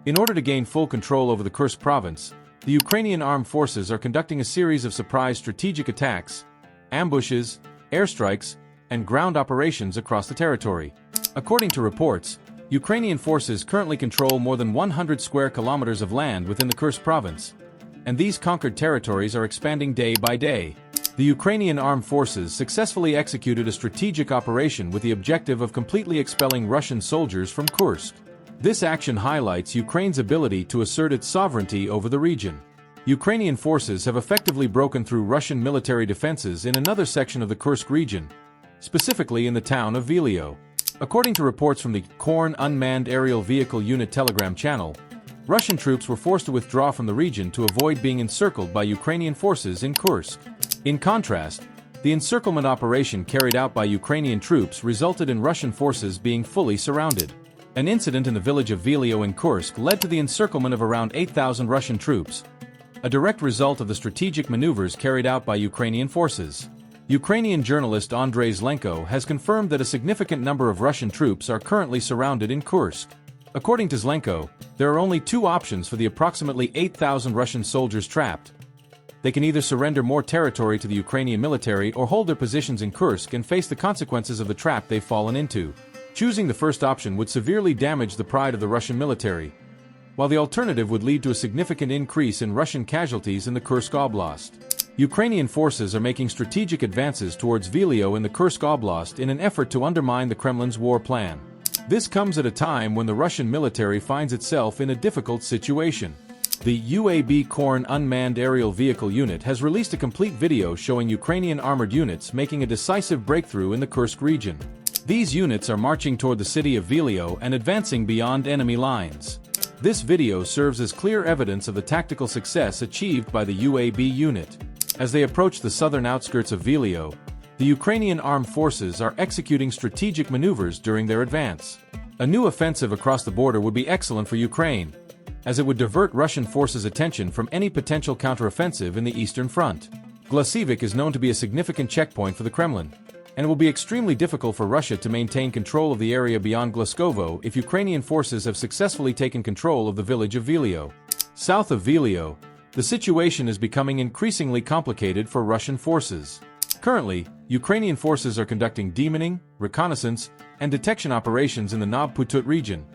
In order to gain full control over the Kursk province, the Ukrainian armed forces are conducting a series of surprise strategic attacks, ambushes, airstrikes, and ground operations across the territory. According to reports, Ukrainian forces currently control more than 100 square kilometers of land within the Kursk province, and these conquered territories are expanding day by day. The Ukrainian armed forces successfully executed a strategic operation with the objective of completely expelling Russian soldiers from Kursk. This action highlights Ukraine's ability to assert its sovereignty over the region. Ukrainian forces have effectively broken through Russian military defenses in another section of the Kursk region, specifically in the town of Vilio. According to reports from the Korn Unmanned Aerial Vehicle Unit Telegram channel, Russian troops were forced to withdraw from the region to avoid being encircled by Ukrainian forces in Kursk. In contrast, the encirclement operation carried out by Ukrainian troops resulted in Russian forces being fully surrounded. An incident in the village of Vilio in Kursk led to the encirclement of around 8,000 Russian troops, a direct result of the strategic maneuvers carried out by Ukrainian forces. Ukrainian journalist Andrei Zlenko has confirmed that a significant number of Russian troops are currently surrounded in Kursk. According to Zlenko, there are only two options for the approximately 8,000 Russian soldiers trapped. They can either surrender more territory to the Ukrainian military or hold their positions in Kursk and face the consequences of the trap they've fallen into. Choosing the first option would severely damage the pride of the Russian military, while the alternative would lead to a significant increase in Russian casualties in the Kursk Oblast. Ukrainian forces are making strategic advances towards Vilio in the Kursk Oblast in an effort to undermine the Kremlin's war plan. This comes at a time when the Russian military finds itself in a difficult situation. The UAB Korn Unmanned Aerial Vehicle Unit has released a complete video showing Ukrainian armored units making a decisive breakthrough in the Kursk region. These units are marching toward the city of Vilio and advancing beyond enemy lines. This video serves as clear evidence of the tactical success achieved by the UAB unit. As they approach the southern outskirts of Vilio, the Ukrainian armed forces are executing strategic maneuvers during their advance. A new offensive across the border would be excellent for Ukraine, as it would divert Russian forces' attention from any potential counteroffensive in the Eastern Front. Glasivik is known to be a significant checkpoint for the Kremlin, and it will be extremely difficult for Russia to maintain control of the area beyond Glaskovo if Ukrainian forces have successfully taken control of the village of Vilio. South of Vilio, the situation is becoming increasingly complicated for Russian forces. Currently, Ukrainian forces are conducting demoning, reconnaissance, and detection operations in the Novputut region,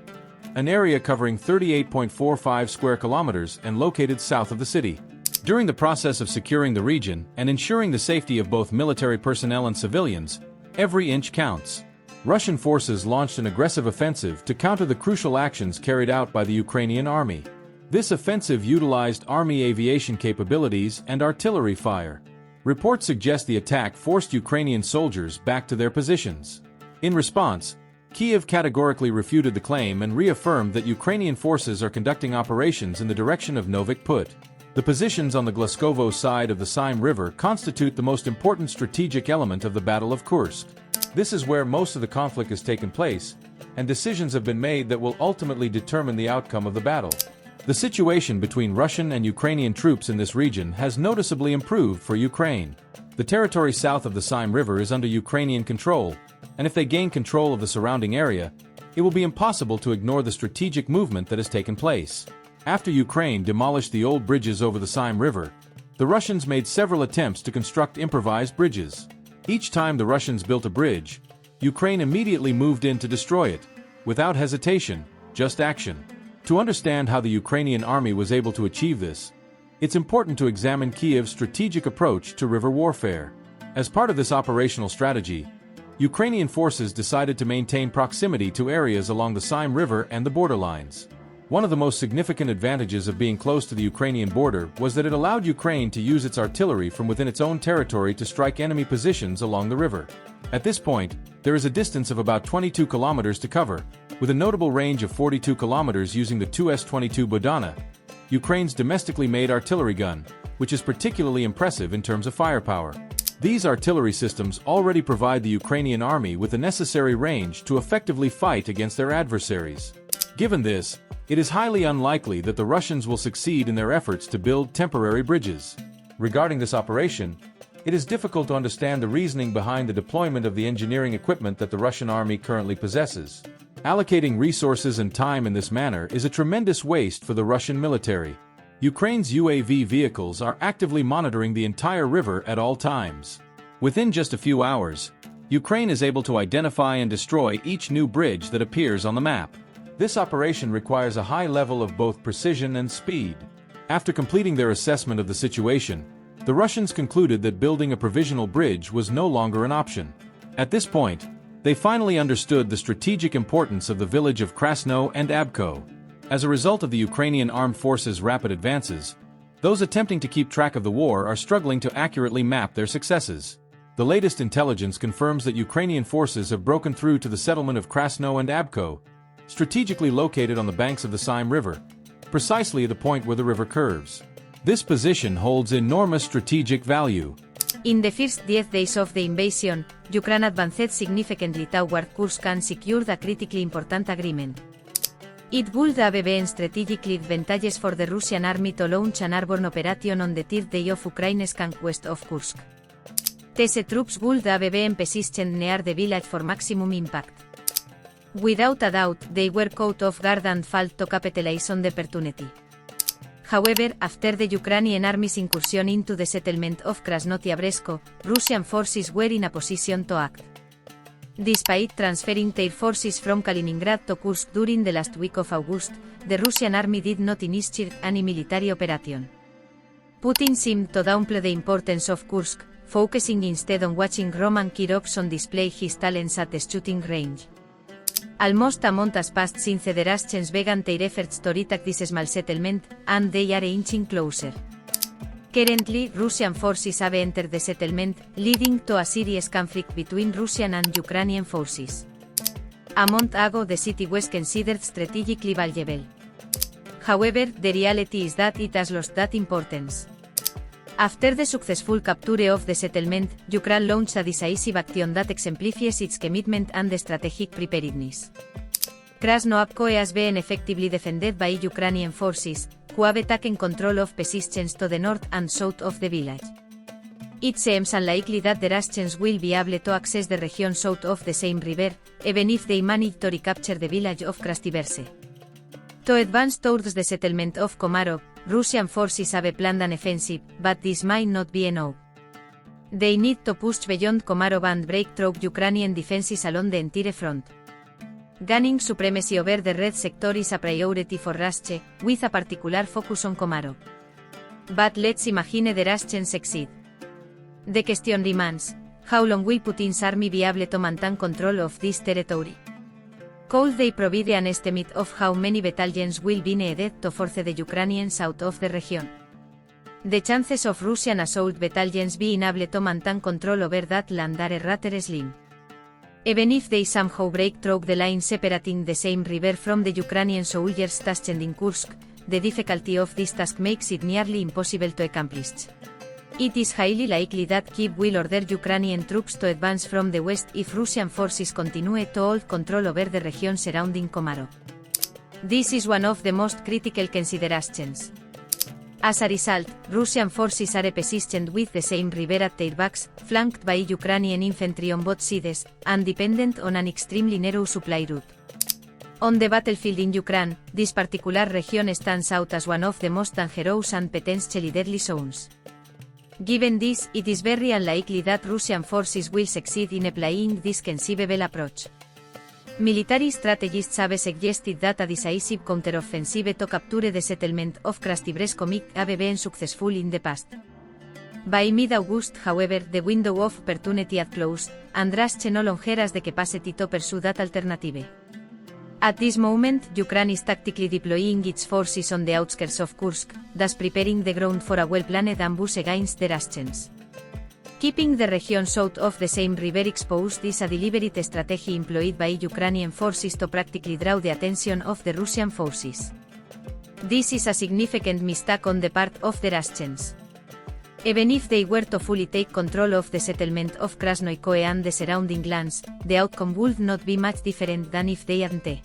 an area covering 38.45 square kilometers and located south of the city. During the process of securing the region and ensuring the safety of both military personnel and civilians, every inch counts. Russian forces launched an aggressive offensive to counter the crucial actions carried out by the Ukrainian army. This offensive utilized army aviation capabilities and artillery fire. Reports suggest the attack forced Ukrainian soldiers back to their positions. In response, Kyiv categorically refuted the claim and reaffirmed that Ukrainian forces are conducting operations in the direction of Novik Put. The positions on the Glaskovo side of the Sime River constitute the most important strategic element of the Battle of Kursk. This is where most of the conflict has taken place, and decisions have been made that will ultimately determine the outcome of the battle. The situation between Russian and Ukrainian troops in this region has noticeably improved for Ukraine. The territory south of the Sime River is under Ukrainian control, and if they gain control of the surrounding area, it will be impossible to ignore the strategic movement that has taken place. After Ukraine demolished the old bridges over the Sime River, the Russians made several attempts to construct improvised bridges. Each time the Russians built a bridge, Ukraine immediately moved in to destroy it, without hesitation, just action. To understand how the Ukrainian army was able to achieve this, it's important to examine Kyiv's strategic approach to river warfare. As part of this operational strategy, Ukrainian forces decided to maintain proximity to areas along the Sime River and the borderlines. One of the most significant advantages of being close to the Ukrainian border was that it allowed Ukraine to use its artillery from within its own territory to strike enemy positions along the river. At this point, there is a distance of about 22 kilometers to cover, with a notable range of 42 kilometers using the 2S-22 Bodana, Ukraine's domestically made artillery gun, which is particularly impressive in terms of firepower. These artillery systems already provide the Ukrainian army with the necessary range to effectively fight against their adversaries. Given this, it is highly unlikely that the Russians will succeed in their efforts to build temporary bridges. Regarding this operation, it is difficult to understand the reasoning behind the deployment of the engineering equipment that the Russian army currently possesses. Allocating resources and time in this manner is a tremendous waste for the Russian military. Ukraine's UAV vehicles are actively monitoring the entire river at all times. Within just a few hours, Ukraine is able to identify and destroy each new bridge that appears on the map. This operation requires a high level of both precision and speed. After completing their assessment of the situation, the Russians concluded that building a provisional bridge was no longer an option. At this point, they finally understood the strategic importance of the village of Krasno and Abko. As a result of the Ukrainian armed forces' rapid advances, those attempting to keep track of the war are struggling to accurately map their successes. The latest intelligence confirms that Ukrainian forces have broken through to the settlement of Krasno and Abko, strategically located on the banks of the Sime River, precisely the point where the river curves. This position holds enormous strategic value. In the first 10 days of the invasion, Ukraine advanced significantly toward Kursk and secured a critically important agreement. It would have been strategically advantageous for the Russian army to launch an airborne operation on the third day of Ukraine's conquest of Kursk. These troops would have been positioned near the village for maximum impact. Without a doubt, they were caught off guard and failed to capitalize on the opportunity. However, after the Ukrainian army's incursion into the settlement of Krasnoyarsk, Russian forces were in a position to act. Despite transferring their forces from Kaliningrad to Kursk during the last week of August, the Russian army did not initiate any military operation. Putin seemed to downplay the importance of Kursk, focusing instead on watching Roman Kirov's display his talents at the shooting range. Almost a month has passed since the Russians began their efforts to retake this small settlement, and they are inching closer. Currently, Russian forces have entered the settlement, leading to a serious conflict between Russian and Ukrainian forces. A month ago the city was considered strategically valuable. However, the reality is that it has lost that importance. After the successful capture of the settlement, Ukraine launched a decisive action that exemplifies its commitment and strategic preparedness. Krasnoyarsk has been effectively defended by Ukrainian forces, who have taken control of positions to the north and south of the village. It seems unlikely that the Russians will be able to access the region south of the Same River, even if they manage to recapture the village of Krasnoyarsk. To advance towards the settlement of Komarov, Russian forces have planned an offensive, but this might not be enough. They need to push beyond Komarov and break through Ukrainian defenses along the entire front. Gaining supremacy over the red sector is a priority for Russia, with a particular focus on Komarov. But let's imagine the Russians succeed. The question remains, how long will Putin's army be able to maintain control of this territory? Could they provide an estimate of how many battalions will be needed to force the Ukrainians out of the region? The chances of Russian assault battalions being able to maintain control over that land are rather slim. Even if they somehow break through the line separating the Same River from the Ukrainian soldiers stationed in Kursk, the difficulty of this task makes it nearly impossible to accomplish. It is highly likely that Kyiv will order Ukrainian troops to advance from the west if Russian forces continue to hold control over the region surrounding Komarov. This is one of the most critical considerations. As a result, Russian forces are positioned with the Same River at their backs, flanked by Ukrainian infantry on both sides, and dependent on an extremely narrow supply route. On the battlefield in Ukraine, this particular region stands out as one of the most dangerous and potentially deadly zones. Given this, it is very unlikely that Russian forces will succeed in applying this conceivable approach. Military strategists have suggested that a decisive counteroffensive to capture the settlement of Krasnoyarsk might have been successful in the past. By mid-August, however, the window of opportunity had closed, and Russia no longer has the capacity to pursue that alternative. At this moment, Ukraine is tactically deploying its forces on the outskirts of Kursk, thus preparing the ground for a well-planned ambush against the Russians. Keeping the region south of the Same River exposed is a deliberate strategy employed by Ukrainian forces to practically draw the attention of the Russian forces. This is a significant mistake on the part of the Russians. Even if they were to fully take control of the settlement of Krasnoyarsk and the surrounding lands, the outcome would not be much different than if they hadn't.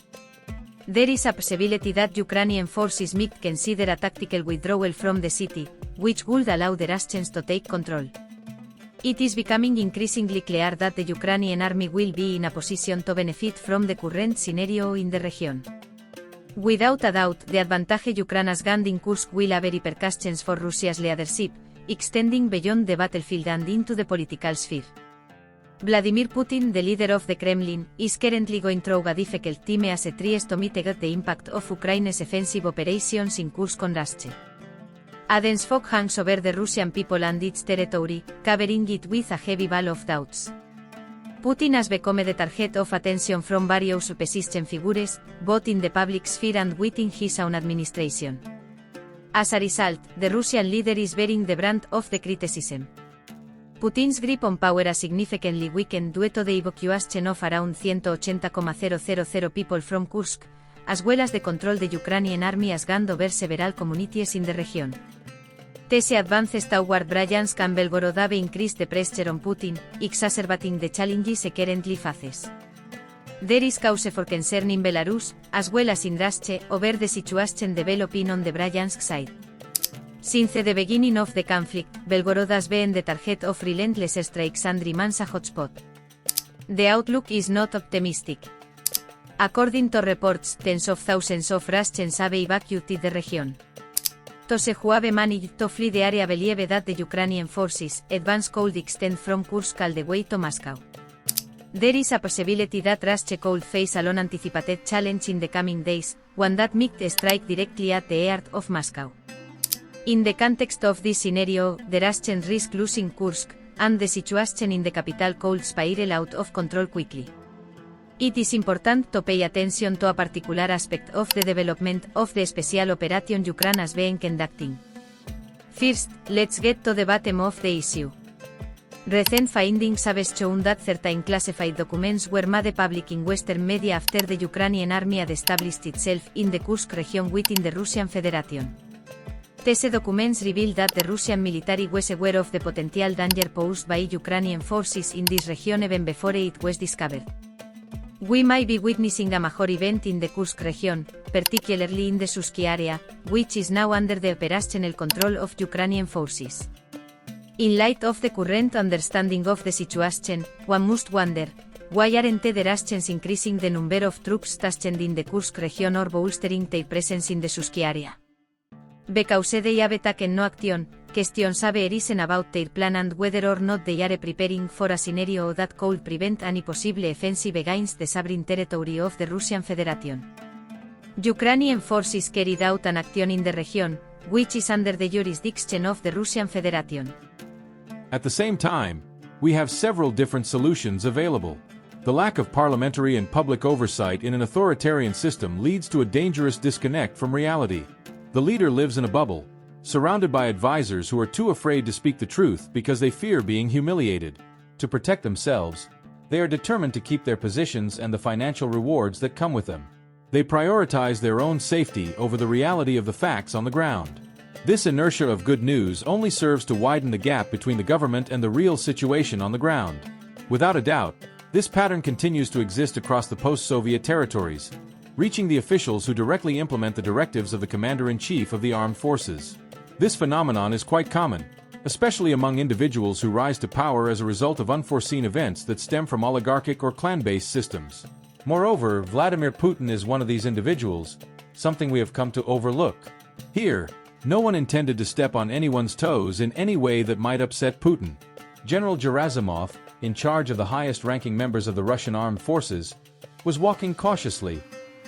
There is a possibility that Ukrainian forces might consider a tactical withdrawal from the city, which would allow the Russians to take control. It is becoming increasingly clear that the Ukrainian army will be in a position to benefit from the current scenario in the region. Without a doubt, the advantage Ukraine has gained in Kursk will have repercussions for Russia's leadership, extending beyond the battlefield and into the political sphere. Vladimir Putin, the leader of the Kremlin, is currently going through a difficult time as he tries to mitigate the impact of Ukraine's offensive operations in Kursk and Rashche. A dense fog hangs over the Russian people and its territory, covering it with a heavy veil of doubts. Putin has become the target of attention from various persistent figures, both in the public sphere and within his own administration. As a result, the Russian leader is bearing the brunt of the criticism. Putin's grip on power has significantly weakened due to the evacuation of around 180,000 people from Kursk, as well as the control the Ukrainian army has gained over several communities in the region. These advances toward Bryansk and Belgorod have increased the pressure on Putin, exacerbating the challenges he currently faces. There is cause for concern in Belarus, as well as in Rashche, over the situation developing on the Bryansk side. Since the beginning of the conflict, Belgorod has been the target of relentless strikes and remains a hotspot. The outlook is not optimistic. According to reports, tens of thousands of Russians have evacuated the region. Those who have managed to flee the area believe that the Ukrainian forces' advance could extend from Kursk all the way to Moscow. There is a possibility that Rashche could face a long-anticipated challenge in the coming days, one that might strike directly at the heart of Moscow. In the context of this scenario, the Russians risk losing Kursk, and the situation in the capital could spiral out of control quickly. It is important to pay attention to a particular aspect of the development of the special operation Ukraine has been conducting. First, let's get to the bottom of the issue. Recent findings have shown that certain classified documents were made public in Western media after the Ukrainian army had established itself in the Kursk region within the Russian Federation. These documents reveal that the Russian military was aware of the potential danger posed by Ukrainian forces in this region even before it was discovered. We might be witnessing a major event in the Kursk region, particularly in the Suski area, which is now under the operational control of Ukrainian forces. In light of the current understanding of the situation, one must wonder, why aren't the Russians increasing the number of troops stationed in the Kursk region or bolstering their presence in the Suski area? Because they have taken no action, questions have arisen about their plan and whether or not they are preparing for a scenario that could prevent any possible offensive against the sovereign territory of the Russian Federation. Ukrainian forces carried out an action in the region, which is under the jurisdiction of the Russian Federation. At the same time, we have several different solutions available. The lack of parliamentary and public oversight in an authoritarian system leads to a dangerous disconnect from reality. The leader lives in a bubble, surrounded by advisors who are too afraid to speak the truth because they fear being humiliated. To protect themselves, they are determined to keep their positions and the financial rewards that come with them. They prioritize their own safety over the reality of the facts on the ground. This inertia of good news only serves to widen the gap between the government and the real situation on the ground. Without a doubt, this pattern continues to exist across the post-Soviet territories, reaching the officials who directly implement the directives of the Commander-in-Chief of the Armed Forces. This phenomenon is quite common, especially among individuals who rise to power as a result of unforeseen events that stem from oligarchic or clan-based systems. Moreover, Vladimir Putin is one of these individuals, something we have come to overlook. Here, no one intended to step on anyone's toes in any way that might upset Putin. General Gerasimov, in charge of the highest-ranking members of the Russian armed forces, was walking cautiously,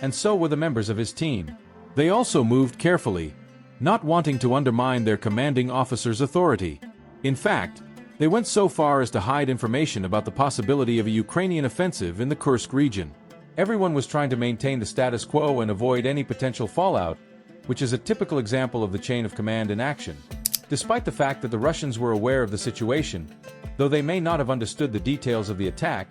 and so were the members of his team. They also moved carefully, not wanting to undermine their commanding officer's authority. In fact, they went so far as to hide information about the possibility of a Ukrainian offensive in the Kursk region. Everyone was trying to maintain the status quo and avoid any potential fallout, which is a typical example of the chain of command in action. Despite the fact that the Russians were aware of the situation, though they may not have understood the details of the attack,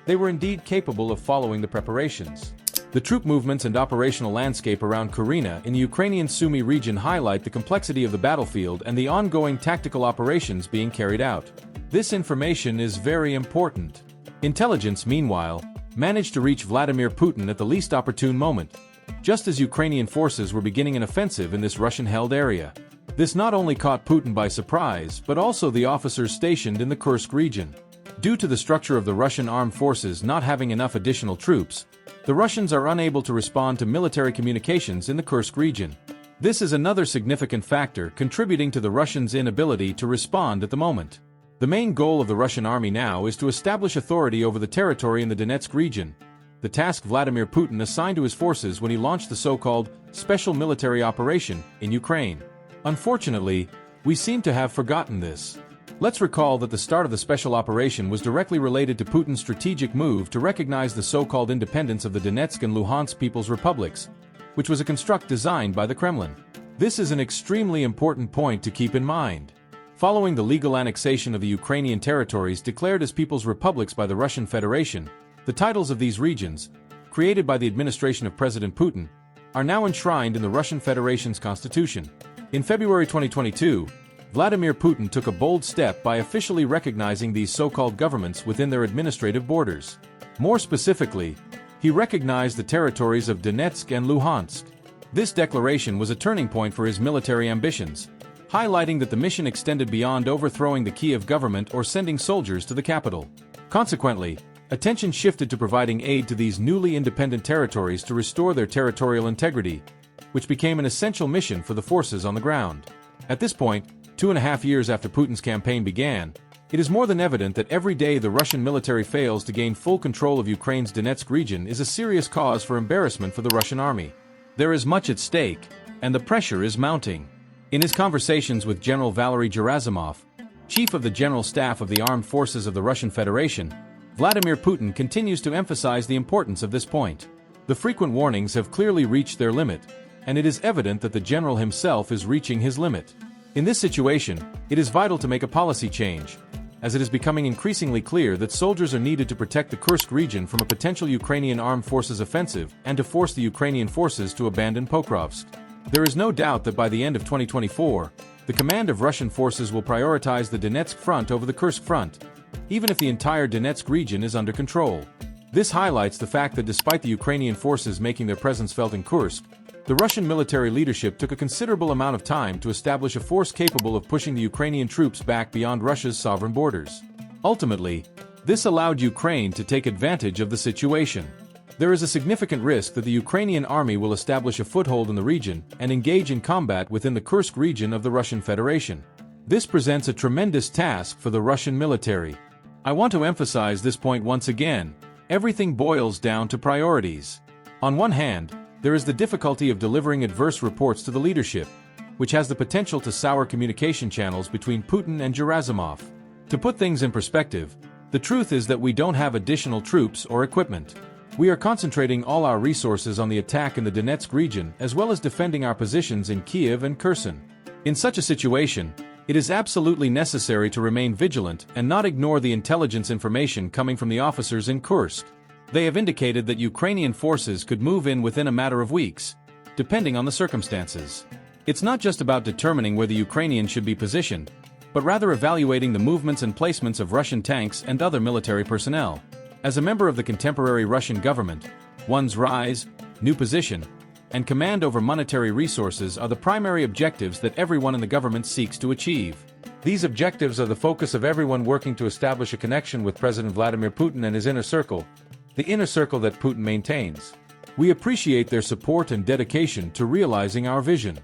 they were indeed capable of following the preparations. The troop movements and operational landscape around Kurina in the Ukrainian Sumy region highlight the complexity of the battlefield and the ongoing tactical operations being carried out. This information is very important. Intelligence, meanwhile, managed to reach Vladimir Putin at the least opportune moment, just as Ukrainian forces were beginning an offensive in this Russian-held area. This not only caught Putin by surprise, but also the officers stationed in the Kursk region. Due to the structure of the Russian armed forces not having enough additional troops, the Russians are unable to respond to military communications in the Kursk region. This is another significant factor contributing to the Russians' inability to respond at the moment. The main goal of the Russian army now is to establish authority over the territory in the Donetsk region, the task Vladimir Putin assigned to his forces when he launched the so-called special military operation in Ukraine. Unfortunately, we seem to have forgotten this. Let's recall that the start of the special operation was directly related to Putin's strategic move to recognize the so-called independence of the Donetsk and Luhansk People's Republics, which was a construct designed by the Kremlin. This is an extremely important point to keep in mind. Following the legal annexation of the Ukrainian territories declared as People's Republics by the Russian Federation, the titles of these regions, created by the administration of President Putin, are now enshrined in the Russian Federation's constitution. In February 2022, Vladimir Putin took a bold step by officially recognizing these so-called governments within their administrative borders. More specifically, he recognized the territories of Donetsk and Luhansk. This declaration was a turning point for his military ambitions, highlighting that the mission extended beyond overthrowing the Kiev government or sending soldiers to the capital. Consequently, attention shifted to providing aid to these newly independent territories to restore their territorial integrity, which became an essential mission for the forces on the ground. At this point, 2.5 years after Putin's campaign began, it is more than evident that every day the Russian military fails to gain full control of Ukraine's Donetsk region is a serious cause for embarrassment for the Russian army. There is much at stake, and the pressure is mounting. In his conversations with General Valery Gerasimov, chief of the General Staff of the Armed Forces of the Russian Federation, Vladimir Putin continues to emphasize the importance of this point. The frequent warnings have clearly reached their limit, and it is evident that the general himself is reaching his limit. In this situation, it is vital to make a policy change, as it is becoming increasingly clear that soldiers are needed to protect the Kursk region from a potential Ukrainian armed forces offensive and to force the Ukrainian forces to abandon Pokrovsk. There is no doubt that by the end of 2024, the command of Russian forces will prioritize the Donetsk front over the Kursk front, even if the entire Donetsk region is under control. This highlights the fact that despite the Ukrainian forces making their presence felt in Kursk, the Russian military leadership took a considerable amount of time to establish a force capable of pushing the Ukrainian troops back beyond Russia's sovereign borders. Ultimately, this allowed Ukraine to take advantage of the situation. There is a significant risk that the Ukrainian army will establish a foothold in the region and engage in combat within the Kursk region of the Russian Federation. This presents a tremendous task for the Russian military. I want to emphasize this point once again. Everything boils down to priorities. On one hand, there is the difficulty of delivering adverse reports to the leadership, which has the potential to sour communication channels between Putin and Gerasimov. To put things in perspective, the truth is that we don't have additional troops or equipment. We are concentrating all our resources on the attack in the Donetsk region as well as defending our positions in Kiev and Kherson. In such a situation, it is absolutely necessary to remain vigilant and not ignore the intelligence information coming from the officers in Kursk. They have indicated that Ukrainian forces could move in within a matter of weeks, depending on the circumstances. It's not just about determining where the Ukrainians should be positioned, but rather evaluating the movements and placements of Russian tanks and other military personnel. As a member of the contemporary Russian government, one's rise, new position, and command over monetary resources are the primary objectives that everyone in the government seeks to achieve. These objectives are the focus of everyone working to establish a connection with President Vladimir Putin and his inner circle, the inner circle that Putin maintains. We appreciate their support and dedication to realizing our vision.